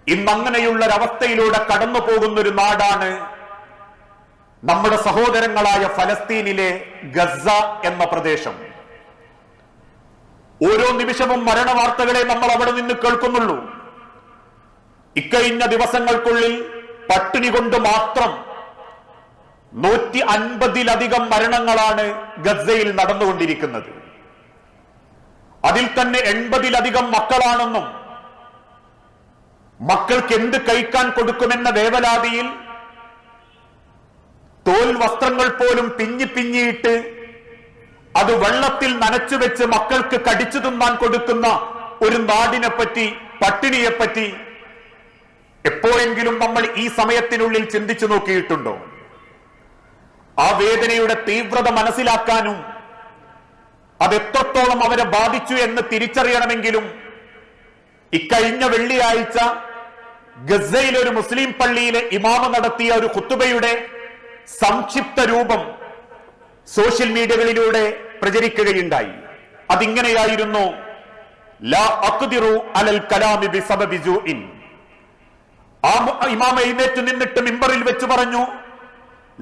ഇന്നങ്ങനെയുള്ളൊരവസ്ഥയിലൂടെ കടന്നു പോകുന്നൊരു നാടാണ് നമ്മുടെ സഹോദരങ്ങളായ ഫലസ്തീനിലെ ഗസ എന്ന പ്രദേശം. ഓരോ നിമിഷവും മരണവാർത്തകളെ നമ്മൾ അവിടെ നിന്ന് കേൾക്കുന്നുള്ളൂ. ഇക്കഴിഞ്ഞ ദിവസങ്ങൾക്കുള്ളിൽ പട്ടിണി കൊണ്ട് മാത്രം 150-ലധികം മരണങ്ങളാണ് ഗസയിൽ നടന്നുകൊണ്ടിരിക്കുന്നത്. അതിൽ തന്നെ 80-ലധികം മക്കളാണെന്നും മക്കൾക്ക് എന്ത് കഴിക്കാൻ കൊടുക്കുമെന്ന വേവലാതിയിൽ തോൽ വസ്ത്രങ്ങൾ പോലും പിഞ്ഞിയിട്ട് അത് വെള്ളത്തിൽ നനച്ചുവെച്ച് മക്കൾക്ക് കടിച്ചു തിന്നാൻ കൊടുക്കുന്ന ഒരു നാടിനെ പറ്റി, പട്ടിണിയെപ്പറ്റി എപ്പോഴെങ്കിലും നമ്മൾ ഈ സമയത്തിനുള്ളിൽ ചിന്തിച്ചു നോക്കിയിട്ടുണ്ടോ? ആ വേദനയുടെ തീവ്രത മനസ്സിലാക്കാനും അതെത്രത്തോളം അവരെ ബാധിച്ചു എന്ന് തിരിച്ചറിയണമെങ്കിലും ഇക്കഴിഞ്ഞ വെള്ളിയാഴ്ച ഗസയിലെ ഒരു മുസ്ലിം പള്ളിയിലെ ഇമാമ നടത്തിയ ഒരു ഖുതുബയുടെ സംക്ഷിപ്ത രൂപം സോഷ്യൽ മീഡിയകളിലൂടെ പ്രചരിക്കുകയുണ്ടായി. അതിങ്ങനെയായിരുന്നു: ലാ അഖ്ദിറു അലൽ കലാമി ബിസബബി ജൂഇൻ. ആ ഇമാം എഴുന്നേറ്റ് നിന്നിട്ട് മിമ്പറിൽ വെച്ച് പറഞ്ഞു,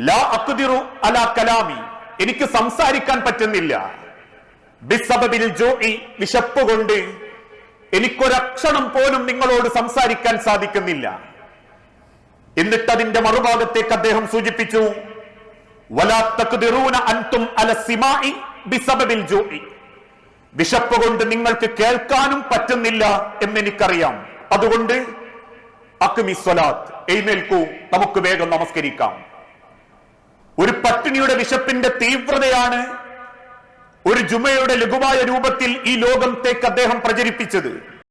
ലാ അഖ്ദിറു അലാ കലാമി, എനിക്ക് സംസാരിക്കാൻ പറ്റുന്നില്ല. ബിസബബിൽ ജൂഇ, വിശപ്പ് കൊണ്ട് എനിക്കൊരക്ഷണം പോലും നിങ്ങളോട് സംസാരിക്കാൻ സാധിക്കുന്നില്ല. എന്നിട്ട് അതിന്റെ മറുഭാഗത്തേക്ക് അദ്ദേഹം സൂചിപ്പിച്ചു, വലാ തഖ്ദിറൂന അൻതും അല സിമാഇ ബിസബബിൽ ജൂഇ, വിശപ്പ് കൊണ്ട് നിങ്ങൾക്ക് കേൾക്കാനും പറ്റുന്നില്ല എന്നെനിക്കറിയാം. അതുകൊണ്ട് അഖ്മി സ്വലാത്ത്, എഴുന്നേൽക്കൂ, നമുക്ക് വേഗം നമസ്കരിക്കാം. ഒരു പട്ടിണിയുടെ വിശപ്പിന്റെ തീവ്രതയാണ് ഒരു ജുമയുടെ ലഘുവായ രൂപത്തിൽ ഈ ലോകത്തേക്ക് അദ്ദേഹം പ്രചരിപ്പിച്ചത്.